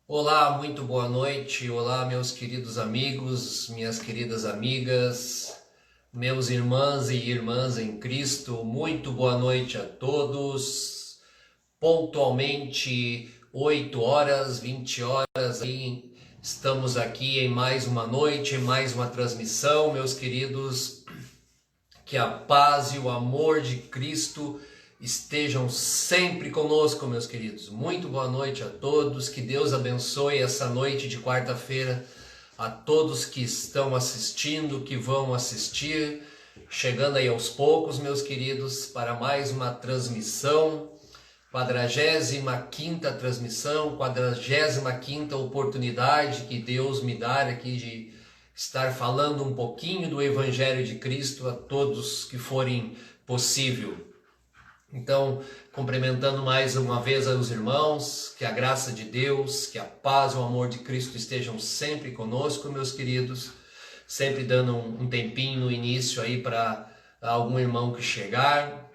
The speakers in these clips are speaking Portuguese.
Olá, muito boa noite. Olá, meus queridos amigos, minhas queridas amigas, meus irmãs e irmãs em Cristo. Muito boa noite a todos. Pontualmente 8 horas, 20 horas aí, estamos aqui em mais uma noite, em mais uma transmissão, meus queridos. Que a paz e o amor de Cristo estejam sempre conosco, meus queridos. Muito boa noite a todos. Que Deus abençoe essa noite de quarta-feira a todos que estão assistindo, que vão assistir. Chegando aí aos poucos, meus queridos, para mais uma transmissão. 45ª transmissão, 45ª oportunidade que Deus me dá aqui de estar falando um pouquinho do Evangelho de Cristo a todos que forem possível. Então, cumprimentando mais uma vez os irmãos, que a graça de Deus, que a paz e o amor de Cristo estejam sempre conosco, meus queridos, sempre dando um tempinho no início aí para algum irmão que chegar.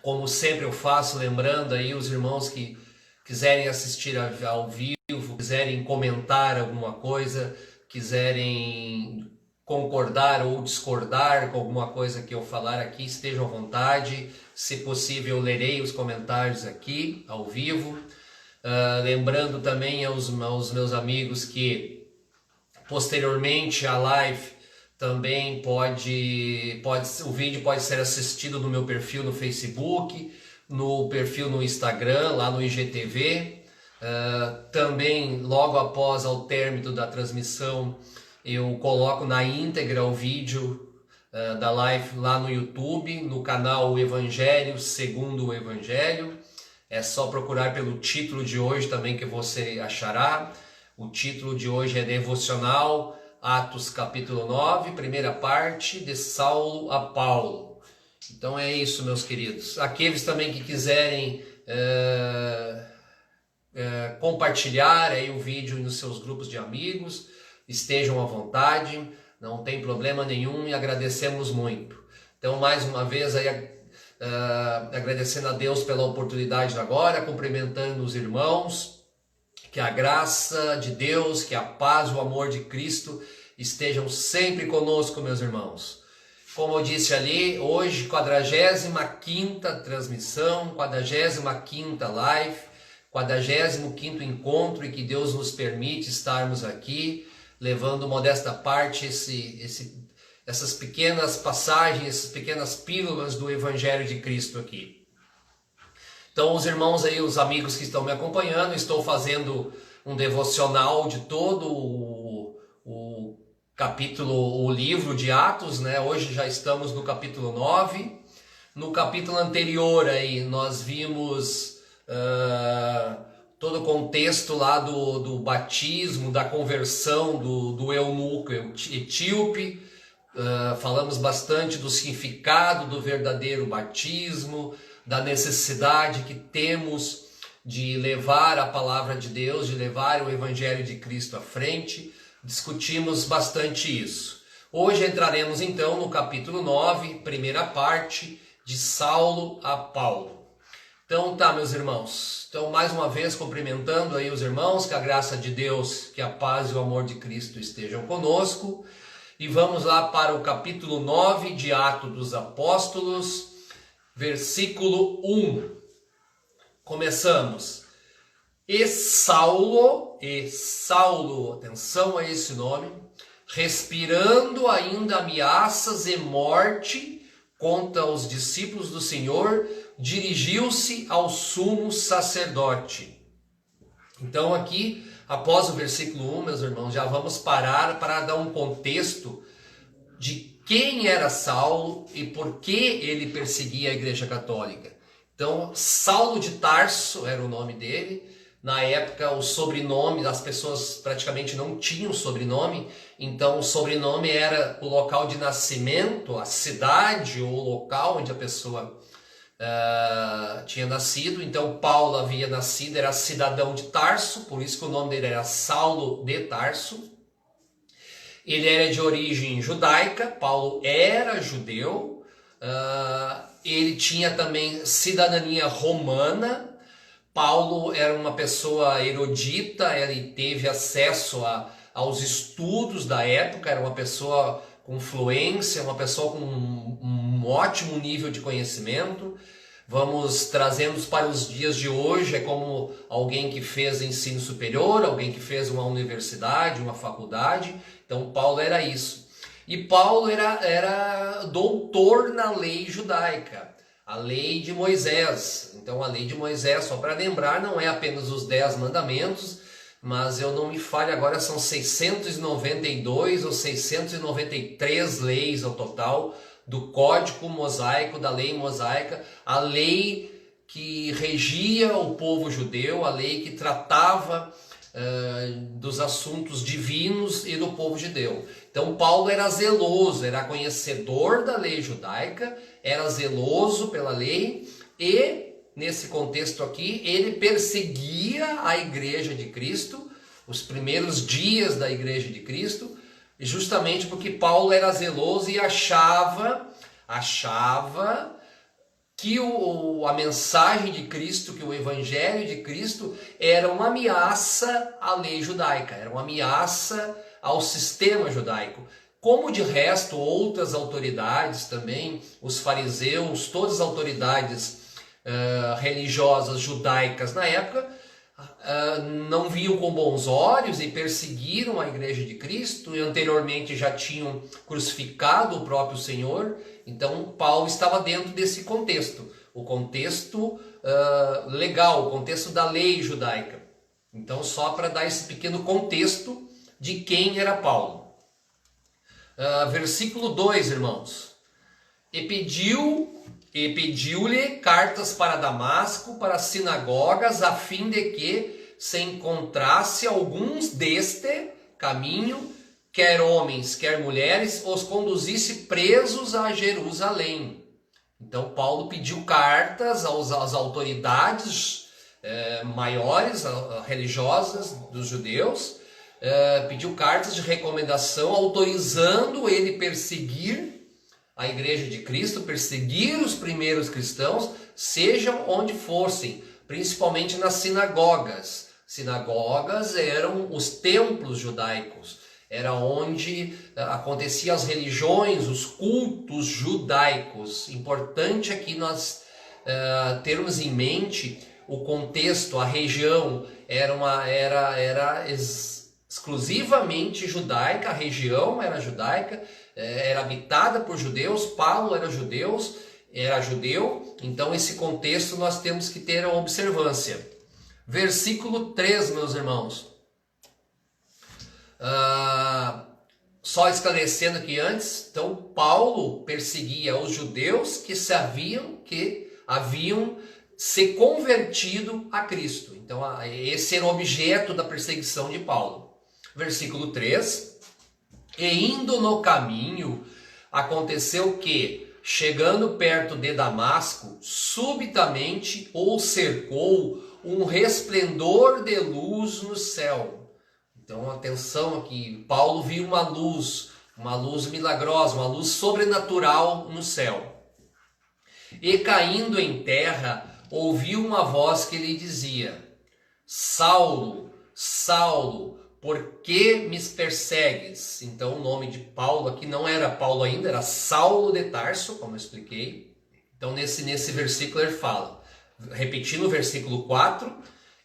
Como sempre eu faço, lembrando aí os irmãos que quiserem assistir ao vivo, quiserem comentar alguma coisa, quiserem concordar ou discordar com alguma coisa que eu falar aqui, estejam à vontade. Se possível, eu lerei os comentários aqui, ao vivo. Lembrando também aos meus amigos que posteriormente a live também o vídeo pode ser assistido no meu perfil no Facebook, no perfil no Instagram, lá no IGTV. Também, logo após ao término da transmissão, eu coloco na íntegra o vídeo da live lá no YouTube, no canal O Evangelho Segundo o Evangelho. É só procurar pelo título de hoje também que você achará. O título de hoje é Devocional, Atos capítulo 9, primeira parte, de Saulo a Paulo. Então é isso, meus queridos. Aqueles também que quiserem compartilhar aí o vídeo nos seus grupos de amigos, estejam à vontade, não tem problema nenhum e agradecemos muito. Então, mais uma vez, aí, agradecendo a Deus pela oportunidade agora, cumprimentando os irmãos, que a graça de Deus, que a paz e o amor de Cristo estejam sempre conosco, meus irmãos. Como eu disse ali, hoje 45ª transmissão, 45ª live, 45º encontro e que Deus nos permite estarmos aqui, levando modesta parte essas pequenas passagens, essas pequenas pílulas do Evangelho de Cristo aqui. Então, os irmãos aí, os amigos que estão me acompanhando, estou fazendo um devocional de todo o capítulo, o livro de Atos, né? Hoje já estamos no capítulo 9. No capítulo anterior aí nós vimos todo o contexto lá do batismo, da conversão do eunuco etíope. Falamos bastante do significado do verdadeiro batismo, da necessidade que temos de levar a palavra de Deus, de levar o Evangelho de Cristo à frente. Discutimos bastante isso. Hoje entraremos então no capítulo 9, primeira parte, de Saulo a Paulo. Então tá, meus irmãos. Então, mais uma vez, cumprimentando aí os irmãos, que a graça de Deus, que a paz e o amor de Cristo estejam conosco. E vamos lá para o capítulo 9 de Atos dos Apóstolos, versículo 1. Começamos. E Saulo, atenção a esse nome, respirando ainda ameaças e morte contra os discípulos do Senhor, dirigiu-se ao sumo sacerdote. Então aqui, após o versículo 1, meus irmãos, já vamos parar para dar um contexto de quem era Saulo e por que ele perseguia a Igreja Católica. Então, Saulo de Tarso era o nome dele. Na época, o sobrenome, as pessoas praticamente não tinham sobrenome, então o sobrenome era o local de nascimento, a cidade ou o local onde a pessoa tinha nascido. Então Paulo havia nascido, era cidadão de Tarso, por isso que o nome dele era Saulo de Tarso. Ele era de origem judaica, Paulo era judeu, ele tinha também cidadania romana. Paulo era uma pessoa erudita, ele teve acesso aos estudos da época, era uma pessoa com fluência, uma pessoa com um ótimo nível de conhecimento. Vamos trazendo para os dias de hoje, é como alguém que fez ensino superior, alguém que fez uma universidade, uma faculdade. Então Paulo era isso. E Paulo era doutor na lei judaica, a lei de Moisés. Então a lei de Moisés, só para lembrar, não é apenas os 10 mandamentos, mas eu não me falho agora, são 692 ou 693 leis ao total do Código Mosaico, da lei mosaica, a lei que regia o povo judeu, a lei que tratava dos assuntos divinos e do povo judeu. Então Paulo era zeloso, era conhecedor da lei judaica, era zeloso pela lei e, nesse contexto aqui, ele perseguia a igreja de Cristo, os primeiros dias da igreja de Cristo, justamente porque Paulo era zeloso e achava que a mensagem de Cristo, que o evangelho de Cristo era uma ameaça à lei judaica, era uma ameaça ao sistema judaico. Como de resto outras autoridades também, os fariseus, todas as autoridades religiosas judaicas na época, não viam com bons olhos e perseguiram a igreja de Cristo, e anteriormente já tinham crucificado o próprio Senhor. Então Paulo estava dentro desse contexto, o contexto legal, o contexto da lei judaica. Então só para dar esse pequeno contexto de quem era Paulo. Versículo 2, irmãos. E pediu-lhe cartas para Damasco, para as sinagogas, a fim de que se encontrasse alguns deste caminho, quer homens, quer mulheres, os conduzisse presos a Jerusalém. Então Paulo pediu cartas às autoridades maiores, religiosas dos judeus, pediu cartas de recomendação, autorizando ele perseguir a igreja de Cristo, perseguir os primeiros cristãos, sejam onde fossem, principalmente nas sinagogas. Sinagogas eram os templos judaicos, era onde aconteciam as religiões, os cultos judaicos. Importante aqui nós termos em mente o contexto, a região era exclusivamente judaica, a região era judaica, era habitada por judeus, Paulo era judeu, então esse contexto nós temos que ter a observância. Versículo 3, meus irmãos. Só esclarecendo aqui antes, então Paulo perseguia os judeus que haviam se convertido a Cristo. Então esse era o objeto da perseguição de Paulo. Versículo 3. E indo no caminho, aconteceu que, chegando perto de Damasco, subitamente o cercou um resplendor de luz no céu. Então atenção aqui, Paulo viu uma luz milagrosa, uma luz sobrenatural no céu. E caindo em terra, ouviu uma voz que lhe dizia: Saulo, Saulo, por que me persegues? Então o nome de Paulo aqui não era Paulo ainda, era Saulo de Tarso, como eu expliquei. Então nesse versículo ele fala, repetindo o versículo 4,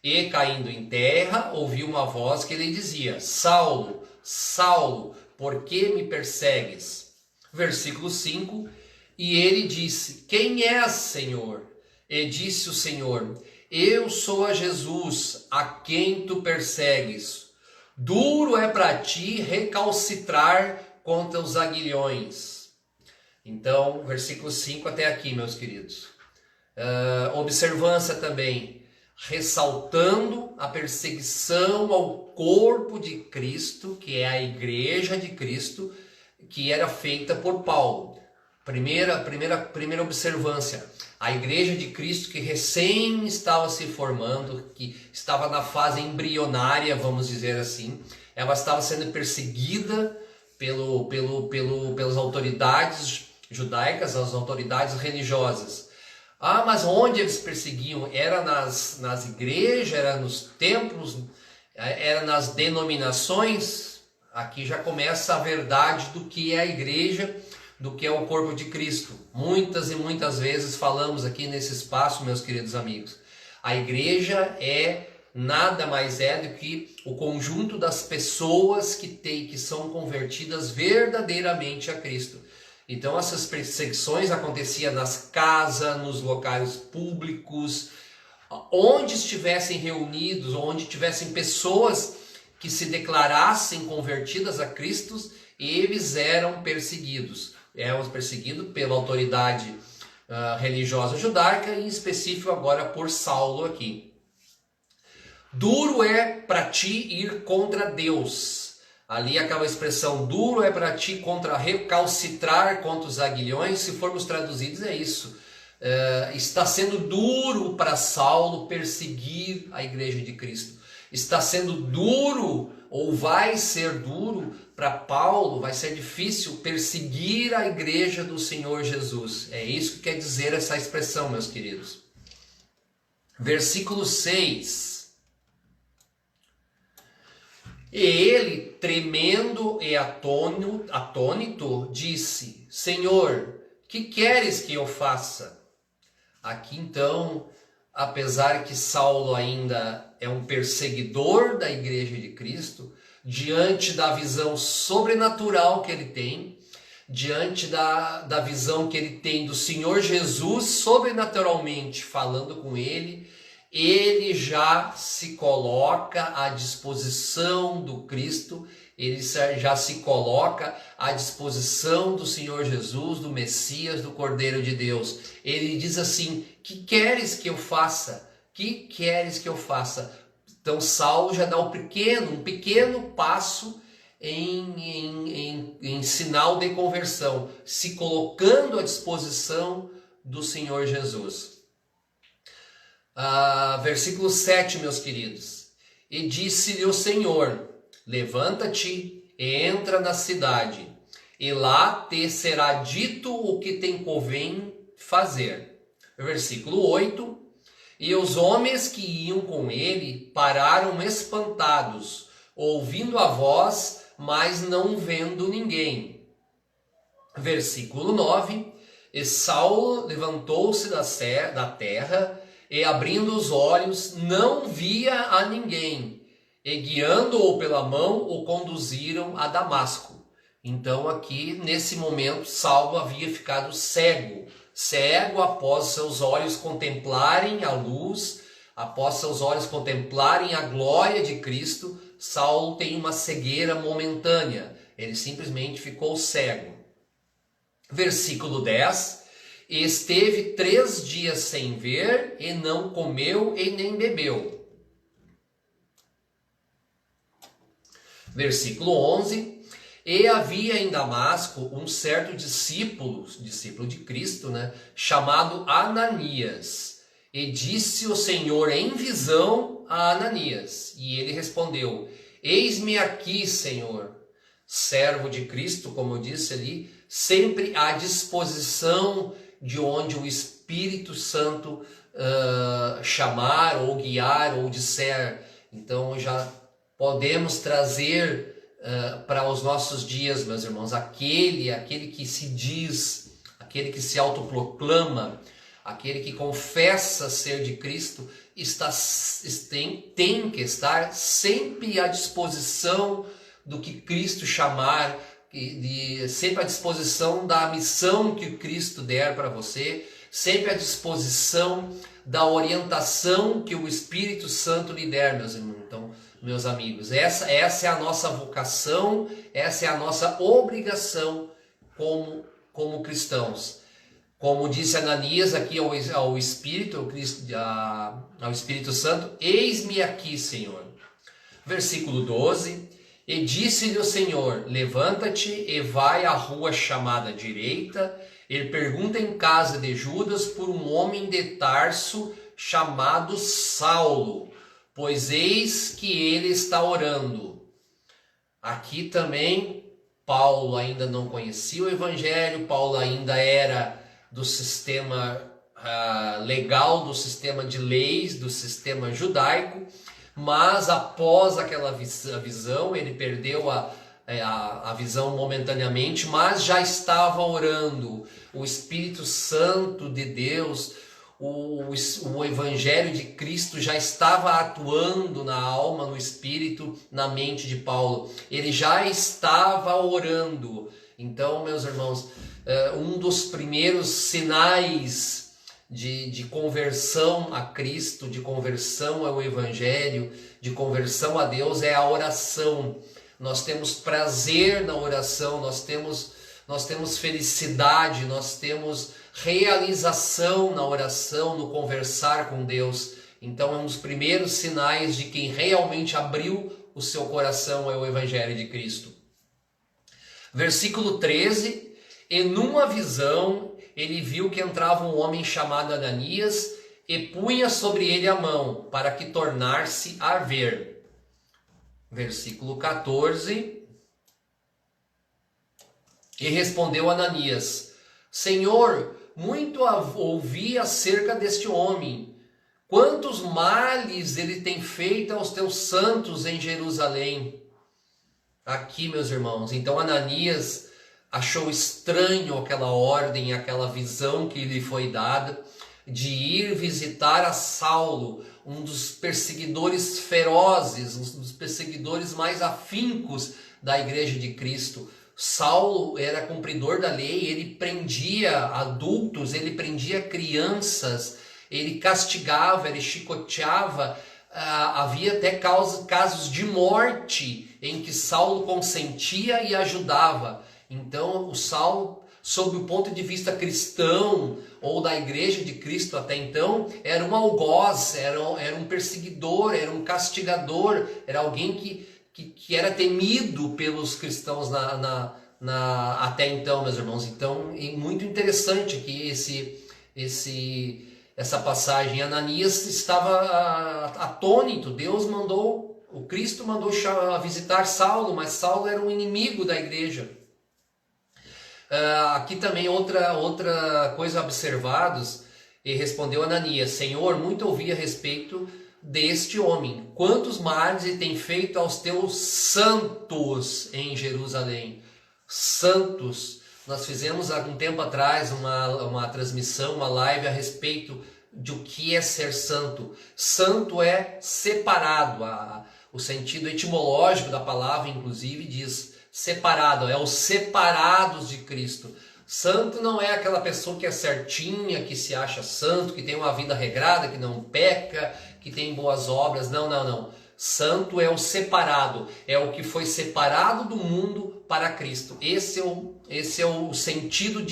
e caindo em terra, ouviu uma voz que lhe dizia: Saulo, Saulo, por que me persegues? Versículo 5, e ele disse: Quem és, Senhor? E disse o Senhor: Eu sou a Jesus, a quem tu persegues. Duro é para ti recalcitrar contra os aguilhões. Então, versículo 5 até aqui, meus queridos. Observância também, ressaltando a perseguição ao corpo de Cristo, que é a igreja de Cristo, que era feita por Paulo. Primeira observância, a igreja de Cristo que recém estava se formando, que estava na fase embrionária, vamos dizer assim, ela estava sendo perseguida pelas autoridades judaicas, as autoridades religiosas. Ah, mas onde eles perseguiam? Era nas igrejas, era nos templos, era nas denominações? Aqui já começa a verdade do que é a igreja, do que é o corpo de Cristo. Muitas e muitas vezes falamos aqui nesse espaço, meus queridos amigos. A igreja é nada mais é do que o conjunto das pessoas que são convertidas verdadeiramente a Cristo. Então essas perseguições aconteciam nas casas, nos locais públicos, onde estivessem reunidos, onde tivessem pessoas que se declarassem convertidas a Cristo, eles eram perseguidos. Eram perseguidos pela autoridade religiosa judaica, e em específico agora por Saulo aqui. Duro é para ti ir contra Deus. Ali aquela expressão, duro é para ti contra recalcitrar contra os aguilhões, se formos traduzidos é isso. Está sendo duro para Saulo perseguir a igreja de Cristo. Está sendo duro, ou vai ser duro, para Paulo, vai ser difícil perseguir a igreja do Senhor Jesus. É isso que quer dizer essa expressão, meus queridos. Versículo 6. E ele, tremendo e atônito, disse: Senhor, que queres que eu faça? Aqui então, apesar que Saulo ainda é um perseguidor da igreja de Cristo, diante da visão sobrenatural que ele tem, diante da visão que ele tem do Senhor Jesus sobrenaturalmente falando com ele já se coloca à disposição do Cristo, ele já se coloca à disposição do Senhor Jesus, do Messias, do Cordeiro de Deus. Ele diz assim: que queres que eu faça? Que queres que eu faça? Então Saulo já dá um pequeno passo em sinal de conversão, se colocando à disposição do Senhor Jesus. Versículo 7, meus queridos. E disse-lhe o Senhor: levanta-te e entra na cidade, e lá te será dito o que te convém fazer. Versículo 8. E os homens que iam com ele pararam espantados, ouvindo a voz, mas não vendo ninguém. Versículo 9. E Saulo levantou-se da terra, e abrindo os olhos, não via a ninguém, e guiando-o pela mão, o conduziram a Damasco. Então aqui, nesse momento, Saulo havia ficado cego após seus olhos contemplarem a luz, após seus olhos contemplarem a glória de Cristo. Saulo tem uma cegueira momentânea, ele simplesmente ficou cego. Versículo 10. Esteve 3 dias sem ver, e não comeu e nem bebeu. Versículo 11. E havia em Damasco um certo discípulo de Cristo, chamado Ananias. E disse o Senhor em visão a Ananias. E ele respondeu: eis-me aqui, Senhor. Servo de Cristo, como eu disse ali, sempre à disposição de onde o Espírito Santo chamar, ou guiar, ou disser. Então já podemos trazer para os nossos dias, meus irmãos, aquele que se diz, aquele que se autoproclama, aquele que confessa ser de Cristo, tem que estar sempre à disposição do que Cristo chamar, sempre à disposição da missão que Cristo der para você, sempre à disposição da orientação que o Espírito Santo lhe der, meus irmãos. Então, meus amigos, essa é a nossa vocação, essa é a nossa obrigação como cristãos. Como disse Ananias aqui ao Espírito Santo: eis-me aqui, Senhor. Versículo 12. E disse-lhe o Senhor: levanta-te e vai à rua chamada direita, e pergunta em casa de Judas por um homem de Tarso chamado Saulo, pois eis que ele está orando. Aqui também Paulo ainda não conhecia o Evangelho, Paulo ainda era do sistema legal do sistema de leis, do sistema judaico, mas após aquela visão, ele perdeu a visão momentaneamente, mas já estava orando. O Espírito Santo de Deus, o Evangelho de Cristo já estava atuando na alma, no espírito, na mente de Paulo. Ele já estava orando. Então, meus irmãos, um dos primeiros sinais de conversão a Cristo, de conversão ao Evangelho, de conversão a Deus é a oração. Nós temos prazer na oração, nós temos felicidade, nós temos realização na oração, no conversar com Deus. Então é um dos primeiros sinais de quem realmente abriu o seu coração ao Evangelho de Cristo. Versículo 13, e numa visão ele viu que entrava um homem chamado Ananias e punha sobre ele a mão, para que tornar-se a ver. Versículo 14, e respondeu Ananias: Senhor, muito ouvi acerca deste homem, quantos males ele tem feito aos teus santos em Jerusalém. Aqui, meus irmãos, então Ananias achou estranho aquela ordem, aquela visão que lhe foi dada de ir visitar a Saulo, um dos perseguidores ferozes, um dos perseguidores mais afincos da Igreja de Cristo. Saulo era cumpridor da lei, ele prendia adultos, ele prendia crianças, ele castigava, ele chicoteava, havia até casos de morte em que Saulo consentia e ajudava. Então o Saulo, sob o ponto de vista cristão ou da Igreja de Cristo até então, era um algoz, era um perseguidor, era um castigador, era alguém que era temido pelos cristãos até então, meus irmãos. Então é muito interessante aqui essa passagem. Ananias estava atônito. O Cristo mandou visitar Saulo, mas Saulo era um inimigo da igreja. Aqui também outra coisa observados, e respondeu Ananias: Senhor, muito ouvi a respeito deste homem, quantos males ele tem feito aos teus santos em Jerusalém. Santos, nós fizemos há algum tempo atrás uma transmissão, uma live a respeito de o que é ser santo. Santo é separado, o sentido etimológico da palavra inclusive diz separado, é os separados de Cristo. Santo não é aquela pessoa que é certinha, que se acha santo, que tem uma vida regrada, que não peca, que tem boas obras. Não. Santo é o separado, é o que foi separado do mundo para Cristo. Esse é o sentido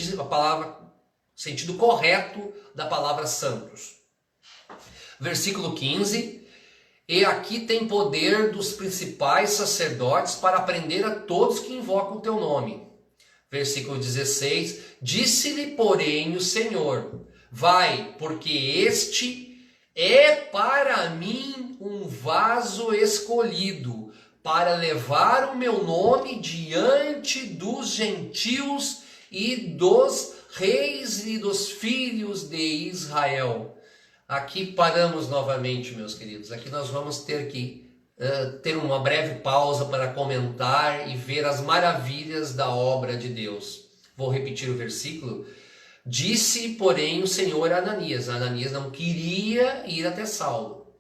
sentido correto da palavra santos. Versículo 15. E aqui tem poder dos principais sacerdotes para prender a todos que invocam o teu nome. Versículo 16, disse-lhe, porém, o Senhor: vai, porque este é para mim um vaso escolhido, para levar o meu nome diante dos gentios e dos reis e dos filhos de Israel. Aqui paramos novamente, meus queridos. Aqui nós vamos ter que ter uma breve pausa para comentar e ver as maravilhas da obra de Deus. Vou repetir o versículo. Disse, porém, o Senhor a Ananias. Ananias não queria ir até Saulo.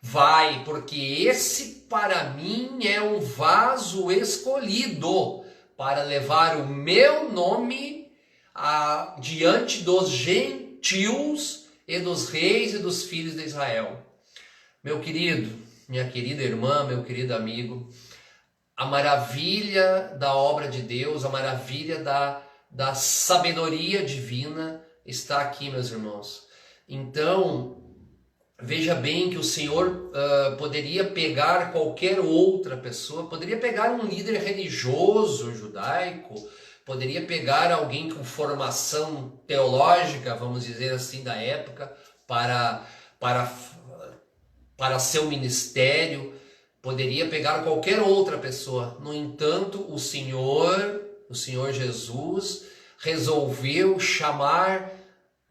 Vai, porque esse para mim é um vaso escolhido para levar o meu nome diante dos gentios e dos reis e dos filhos de Israel. Meu querido, minha querida irmã, meu querido amigo, a maravilha da obra de Deus, a maravilha da sabedoria divina está aqui, meus irmãos. Então, veja bem que o Senhor poderia pegar qualquer outra pessoa, poderia pegar um líder religioso judaico, poderia pegar alguém com formação teológica, vamos dizer assim, da época, para seu ministério, poderia pegar qualquer outra pessoa. No entanto, o Senhor Jesus resolveu chamar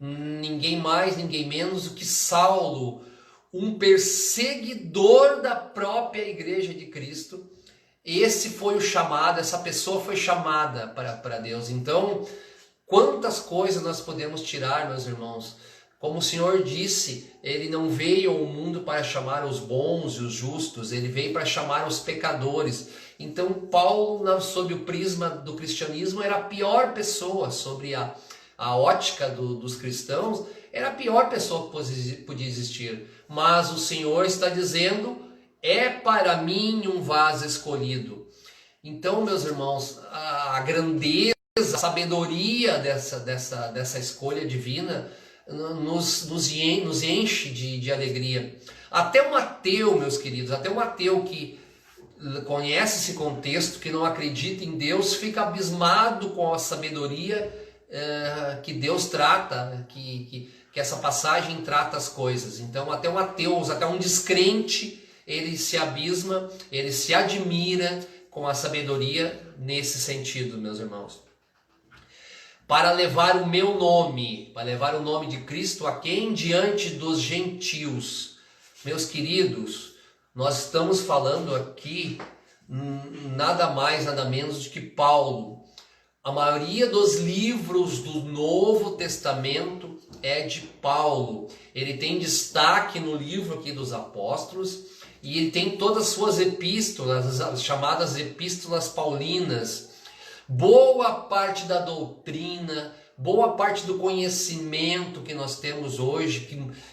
ninguém mais, ninguém menos do que Saulo, um perseguidor da própria igreja de Cristo. Esse foi o chamado, essa pessoa foi chamada para Deus. Então, quantas coisas nós podemos tirar, meus irmãos? Como o Senhor disse, Ele não veio ao mundo para chamar os bons e os justos, Ele veio para chamar os pecadores. Então Paulo, sob o prisma do cristianismo, era a pior pessoa, sobre a ótica dos cristãos, era a pior pessoa que podia existir. Mas o Senhor está dizendo, é para mim um vaso escolhido. Então, meus irmãos, a grandeza, a sabedoria dessa escolha divina nos enche de alegria. Até um ateu, meus queridos, até um ateu que conhece esse contexto, que não acredita em Deus, fica abismado com a sabedoria que Deus trata, que essa passagem trata as coisas. Então até um ateu, até um descrente, ele se abisma, ele se admira com a sabedoria nesse sentido, meus irmãos. Para levar o meu nome, para levar o nome de Cristo a quem? Diante dos gentios. Meus queridos, nós estamos falando aqui nada mais, nada menos do que Paulo. A maioria dos livros do Novo Testamento é de Paulo. Ele tem destaque no livro aqui dos Apóstolos e ele tem todas as suas epístolas, as chamadas epístolas paulinas. Boa parte da doutrina, boa parte do conhecimento que nós temos hoje,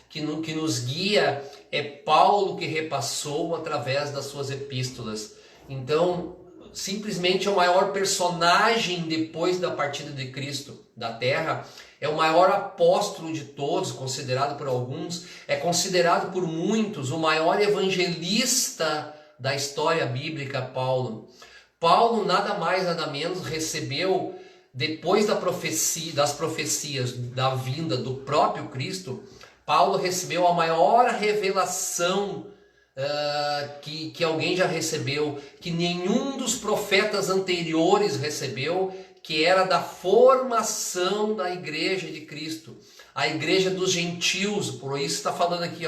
que nos guia, é Paulo que repassou através das suas epístolas. Então, simplesmente é o maior personagem depois da partida de Cristo da terra, é o maior apóstolo de todos, considerado por alguns, é considerado por muitos o maior evangelista da história bíblica, Paulo. Paulo nada mais nada menos recebeu, depois das profecias da vinda do próprio Cristo, Paulo recebeu a maior revelação que alguém já recebeu, que nenhum dos profetas anteriores recebeu, que era da formação da igreja de Cristo, a igreja dos gentios. Por isso está falando aqui,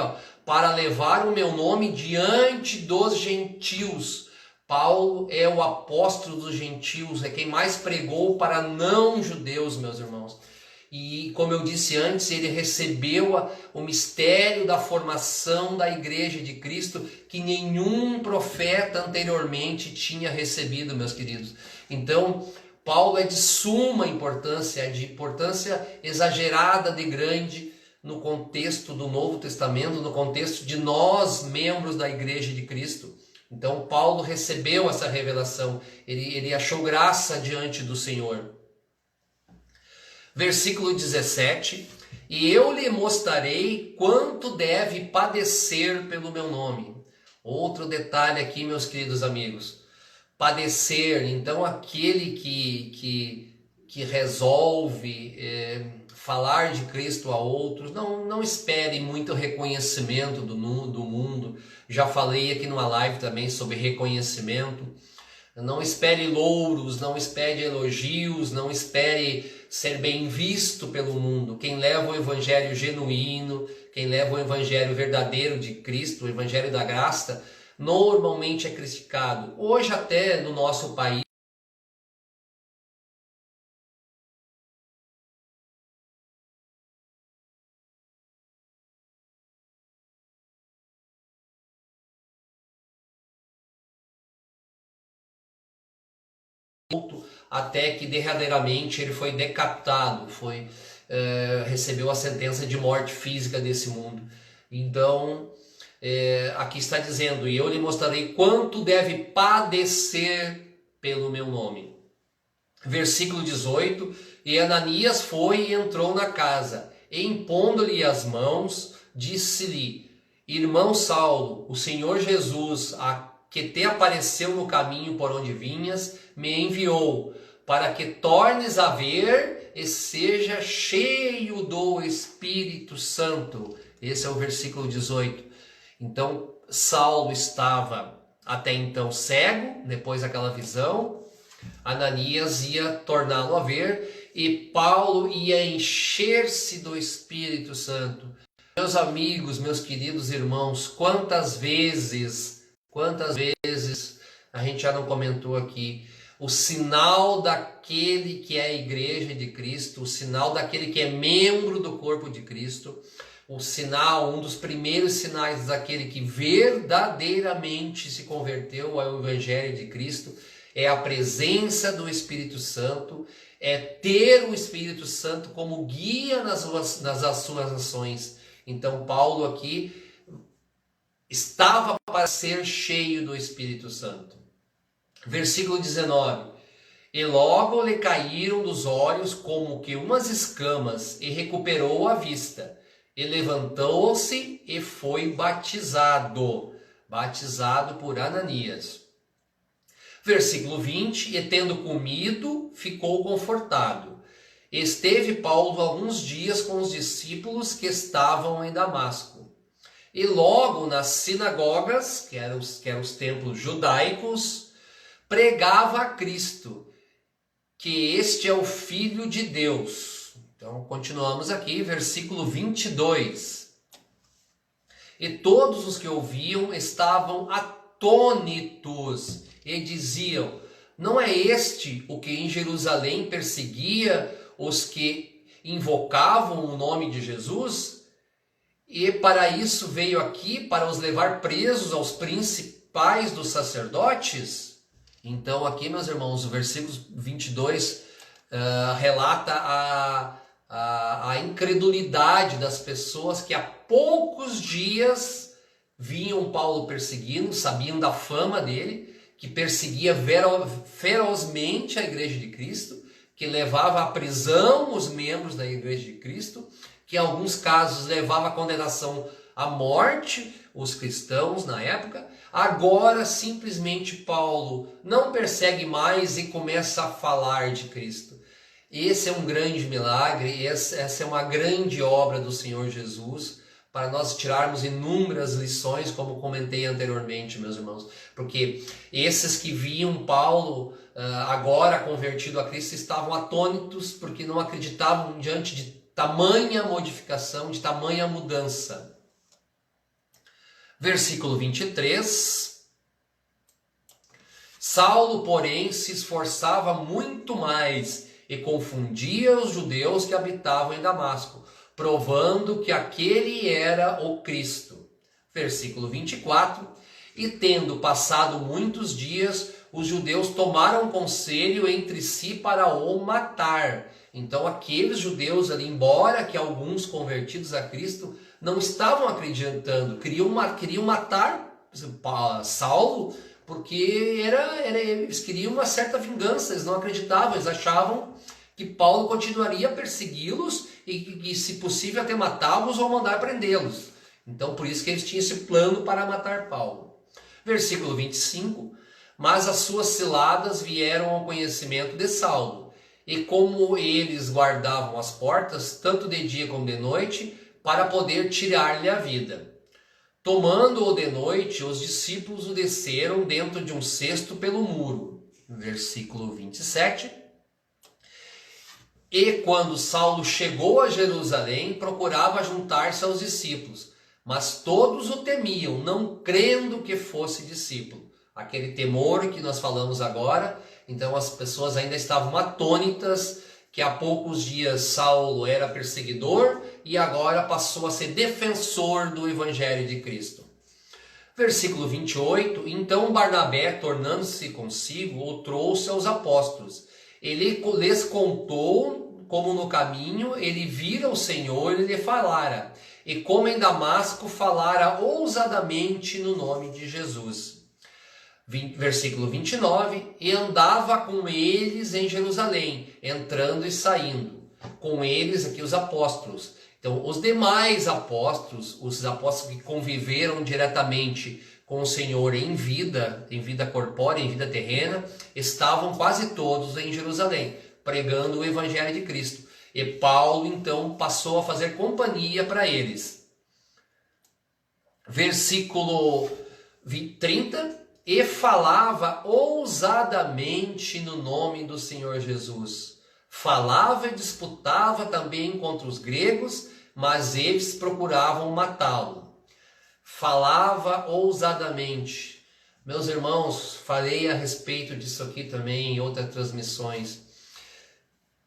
para levar o meu nome diante dos gentios. Paulo é o apóstolo dos gentios, é quem mais pregou para não judeus, meus irmãos. E como eu disse antes, ele recebeu o mistério da formação da igreja de Cristo, que nenhum profeta anteriormente tinha recebido, meus queridos. Então, Paulo é de suma importância, é de importância exagerada de grande no contexto do Novo Testamento, no contexto de nós, membros da igreja de Cristo. Então Paulo recebeu essa revelação, ele achou graça diante do Senhor. Versículo 17: e eu lhe mostrarei quanto deve padecer pelo meu nome. Outro detalhe aqui, meus queridos amigos. Padecer, então aquele que resolve falar de Cristo a outros, não espere muito reconhecimento do mundo. Já falei aqui numa live também sobre reconhecimento. Não espere louros, não espere elogios, não espere ser bem visto pelo mundo. Quem leva o evangelho genuíno, quem leva o evangelho verdadeiro de Cristo, o evangelho da graça, normalmente é criticado. Hoje até no nosso país, até que derradeiramente ele foi decapitado, recebeu a sentença de morte física desse mundo. Então, aqui está dizendo, e eu lhe mostrarei quanto deve padecer pelo meu nome. Versículo 18, e Ananias foi e entrou na casa, e impondo-lhe as mãos, disse-lhe, irmão Saulo, o Senhor Jesus, que te apareceu no caminho por onde vinhas, me enviou, para que tornes a ver e seja cheio do Espírito Santo. Esse é o versículo 18. Então, Saulo estava até então cego, depois daquela visão. Ananias ia torná-lo a ver, e Paulo ia encher-se do Espírito Santo. Meus amigos, meus queridos irmãos, quantas vezes a gente já não comentou aqui, o sinal daquele que é a igreja de Cristo, o sinal daquele que é membro do corpo de Cristo, o sinal, um dos primeiros sinais daquele que verdadeiramente se converteu ao Evangelho de Cristo, é a presença do Espírito Santo, é ter o Espírito Santo como guia nas suas ações. Então Paulo aqui estava para ser cheio do Espírito Santo. Versículo 19. E logo lhe caíram dos olhos como que umas escamas, e recuperou a vista. E levantou-se e foi batizado por Ananias. Versículo 20. E tendo comido, ficou confortado. Esteve Paulo alguns dias com os discípulos que estavam em Damasco. E logo nas sinagogas, que eram os templos judaicos, pregava a Cristo, que este é o Filho de Deus. Então, continuamos aqui, versículo 22. E todos os que ouviam estavam atônitos e diziam: não é este o que em Jerusalém perseguia os que invocavam o nome de Jesus? E para isso veio aqui, para os levar presos aos principais dos sacerdotes? Então aqui, meus irmãos, o versículo 22 relata a incredulidade das pessoas que há poucos dias viam Paulo perseguindo, sabiam da fama dele, que perseguia ferozmente a igreja de Cristo, que levava à prisão os membros da igreja de Cristo, que em alguns casos levava à condenação à morte os cristãos na época. Agora simplesmente Paulo não persegue mais e começa a falar de Cristo. Esse é um grande milagre, essa é uma grande obra do Senhor Jesus, para nós tirarmos inúmeras lições, como comentei anteriormente, meus irmãos. Porque esses que viam Paulo agora convertido a Cristo estavam atônitos, porque não acreditavam diante de tamanha modificação, de tamanha mudança. Versículo 23. Saulo, porém, se esforçava muito mais e confundia os judeus que habitavam em Damasco, provando que aquele era o Cristo. Versículo 24. E tendo passado muitos dias, os judeus tomaram conselho entre si para o matar. Então aqueles judeus ali, embora que alguns convertidos a Cristo não estavam acreditando, queriam matar Saulo, porque eles queriam uma certa vingança, eles não acreditavam, eles achavam que Paulo continuaria a persegui-los e se possível até matá-los ou mandar prendê-los. Então por isso que eles tinham esse plano para matar Paulo. Versículo 25. Mas as suas ciladas vieram ao conhecimento de Saulo, e como eles guardavam as portas, tanto de dia como de noite, para poder tirar-lhe a vida. Tomando-o de noite, os discípulos o desceram dentro de um cesto pelo muro. Versículo 27. E quando Saulo chegou a Jerusalém, procurava juntar-se aos discípulos, mas todos o temiam, não crendo que fosse discípulo. Aquele temor que nós falamos agora. Então as pessoas ainda estavam atônitas que há poucos dias Saulo era perseguidor e agora passou a ser defensor do Evangelho de Cristo. Versículo 28. Então Barnabé, tornando-se consigo, o trouxe aos apóstolos. Ele lhes contou como no caminho ele vira o Senhor e lhe falara, e como em Damasco falara ousadamente no nome de Jesus. Versículo 29, e andava com eles em Jerusalém, entrando e saindo. Com eles aqui os apóstolos. Então, os demais apóstolos, os apóstolos que conviveram diretamente com o Senhor em vida corpórea, em vida terrena, estavam quase todos em Jerusalém, pregando o Evangelho de Cristo. E Paulo, então, passou a fazer companhia para eles. Versículo 30, e falava ousadamente no nome do Senhor Jesus. falava e disputava também contra os gregos, mas eles procuravam matá-lo. Falava ousadamente. Meus irmãos, falei a respeito disso aqui também em outras transmissões.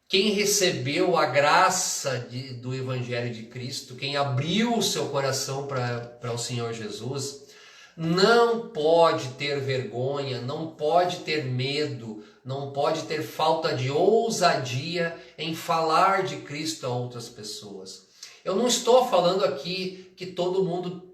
Quem recebeu a graça do Evangelho de Cristo, quem abriu o seu coração para o Senhor Jesus, não pode ter vergonha, não pode ter medo, não pode ter falta de ousadia em falar de Cristo a outras pessoas. Eu não estou falando aqui que todo mundo,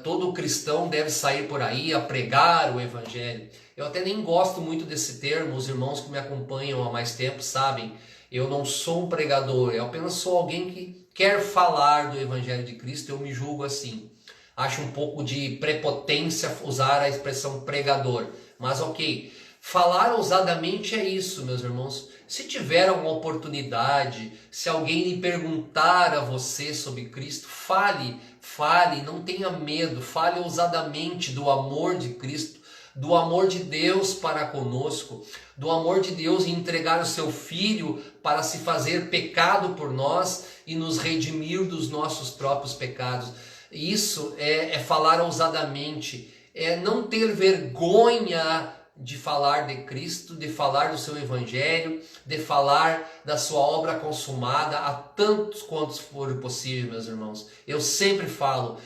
todo cristão deve sair por aí a pregar o Evangelho. Eu até nem gosto muito desse termo, os irmãos que me acompanham há mais tempo sabem. Eu não sou um pregador, eu apenas sou alguém que quer falar do Evangelho de Cristo, eu me julgo assim. Acho um pouco de prepotência usar a expressão pregador, mas ok. Falar ousadamente é isso, meus irmãos. Se tiver uma oportunidade, se alguém lhe perguntar a você sobre Cristo, fale, não tenha medo, fale ousadamente do amor de Cristo, do amor de Deus para conosco, do amor de Deus em entregar o seu Filho para se fazer pecado por nós e nos redimir dos nossos próprios pecados. Isso é falar ousadamente, é não ter vergonha de falar de Cristo, de falar do seu Evangelho, de falar da sua obra consumada a tantos quantos for possível, meus irmãos. Eu sempre falo,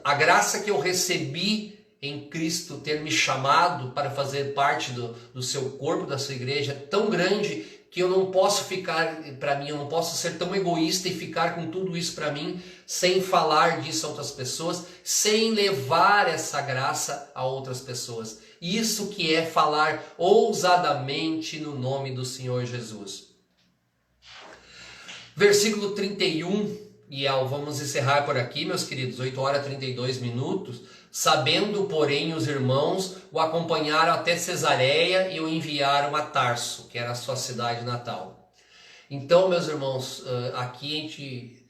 a graça que eu recebi em Cristo, ter me chamado para fazer parte do seu corpo, da sua igreja, é tão grande que eu não posso ficar para mim, eu não posso ser tão egoísta e ficar com tudo isso para mim, sem falar disso a outras pessoas, sem levar essa graça a outras pessoas. Isso que é falar ousadamente no nome do Senhor Jesus. Versículo 31, e vamos encerrar por aqui, meus queridos, 8 horas e 32 minutos. Sabendo, porém, os irmãos o acompanharam até Cesareia e o enviaram a Tarso, que era a sua cidade natal. Então, meus irmãos, aqui a gente,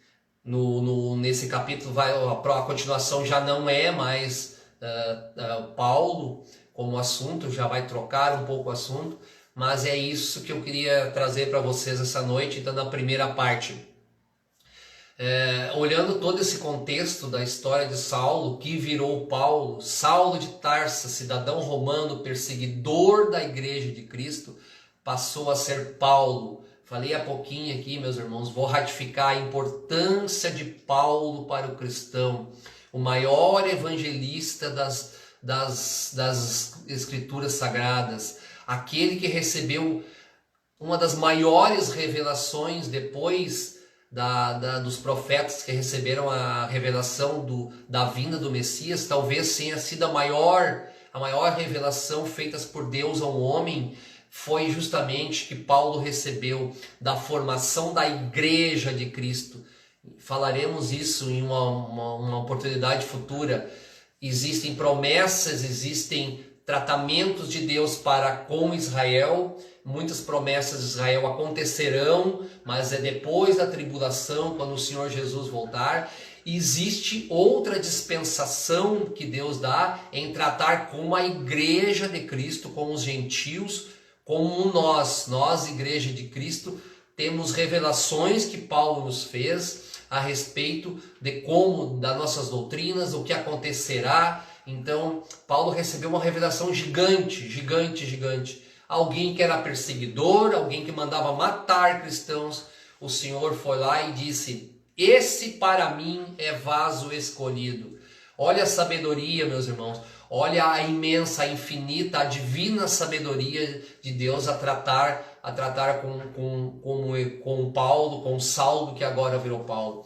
nesse capítulo, a continuação já não é mais Paulo como assunto, já vai trocar um pouco o assunto, mas é isso que eu queria trazer para vocês essa noite, então na primeira parte. Olhando todo esse contexto da história de Saulo, que virou Paulo, Saulo de Tarso, cidadão romano, perseguidor da igreja de Cristo, passou a ser Paulo. Falei há pouquinho aqui, meus irmãos, vou ratificar a importância de Paulo para o cristão, o maior evangelista das escrituras sagradas, aquele que recebeu uma das maiores revelações depois dos profetas que receberam a revelação da vinda do Messias. Talvez tenha sido a maior revelação feita por Deus ao homem, foi justamente que Paulo recebeu da formação da igreja de Cristo. Falaremos isso em uma oportunidade futura. Existem promessas, existem tratamentos de Deus para com Israel. Muitas promessas de Israel acontecerão, mas é depois da tribulação, quando o Senhor Jesus voltar. Existe outra dispensação que Deus dá em tratar com a igreja de Cristo, com os gentios, como nós, igreja de Cristo, temos revelações que Paulo nos fez a respeito de como, das nossas doutrinas, o que acontecerá. Então, Paulo recebeu uma revelação gigante. Alguém que era perseguidor, alguém que mandava matar cristãos, o Senhor foi lá e disse: esse para mim é vaso escolhido. Olha a sabedoria, meus irmãos, olha a imensa, a infinita, a divina sabedoria de Deus a tratar com Paulo, com Saulo, que agora virou Paulo.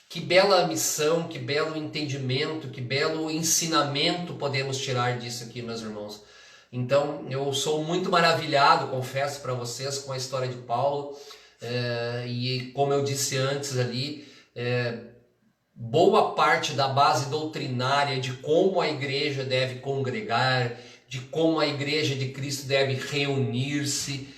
Que bela missão, que belo entendimento, que belo ensinamento podemos tirar disso aqui, meus irmãos. Então, eu sou muito maravilhado, confesso para vocês, com a história de Paulo. E como eu disse antes ali, boa parte da base doutrinária de como a igreja deve congregar, de como a igreja de Cristo deve reunir-se,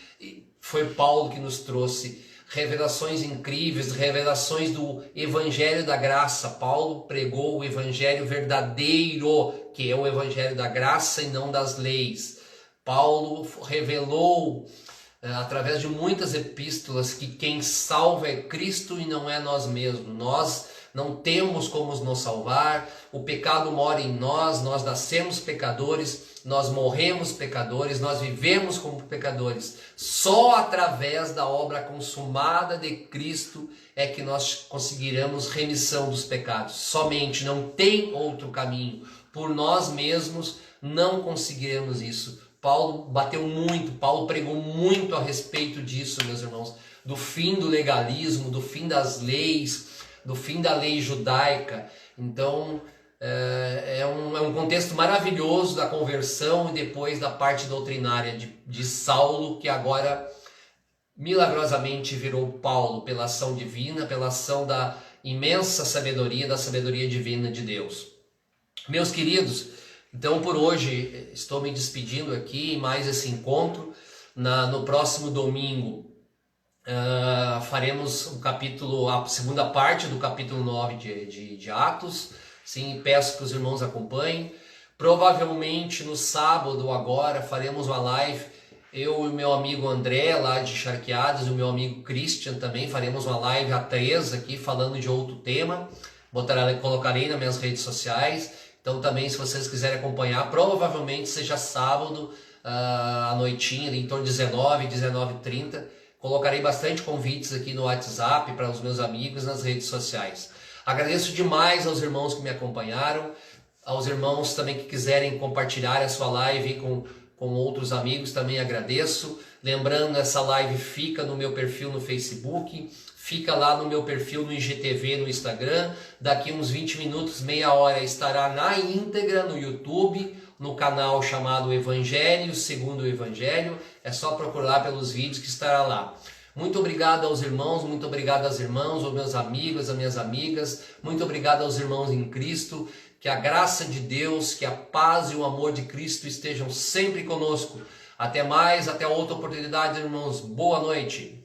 foi Paulo que nos trouxe revelações incríveis, revelações do Evangelho da Graça. Paulo pregou o Evangelho verdadeiro, que é o Evangelho da Graça e não das leis. Paulo revelou através de muitas epístolas, que quem salva é Cristo e não é nós mesmos. Nós não temos como nos salvar, o pecado mora em nós, nós nascemos pecadores, nós morremos pecadores, nós vivemos como pecadores. Só através da obra consumada de Cristo é que nós conseguiremos remissão dos pecados. Somente, não tem outro caminho. Por nós mesmos não conseguiremos isso. Paulo bateu muito, Paulo pregou muito a respeito disso, meus irmãos, do fim do legalismo, do fim das leis, do fim da lei judaica. Então, é um contexto maravilhoso da conversão e depois da parte doutrinária de Saulo, que agora milagrosamente virou Paulo pela ação divina, pela ação da imensa sabedoria, da sabedoria divina de Deus. Meus queridos, então por hoje estou me despedindo aqui em mais esse encontro. No próximo domingo faremos a segunda parte do capítulo 9 de Atos. Sim, peço que os irmãos acompanhem. Provavelmente no sábado agora faremos uma live, eu e o meu amigo André lá de Charqueadas e o meu amigo Christian também faremos uma live a 3 aqui falando de outro tema. Colocarei nas minhas redes sociais. Então também, se vocês quiserem acompanhar, provavelmente seja sábado à noitinha, em torno de 19h30. Colocarei bastante convites aqui no WhatsApp para os meus amigos nas redes sociais. Agradeço demais aos irmãos que me acompanharam, aos irmãos também que quiserem compartilhar a sua live com outros amigos, também agradeço. Lembrando, essa live fica no meu perfil no Facebook, fica lá no meu perfil no IGTV no Instagram. Daqui uns 20 minutos, meia hora, estará na íntegra no YouTube, no canal chamado Evangelho Segundo o Evangelho. É só procurar pelos vídeos que estará lá. Muito obrigado aos irmãos, muito obrigado às irmãs, aos meus amigos, às minhas amigas. Muito obrigado aos irmãos em Cristo. Que a graça de Deus, que a paz e o amor de Cristo estejam sempre conosco. Até mais, até outra oportunidade, irmãos. Boa noite.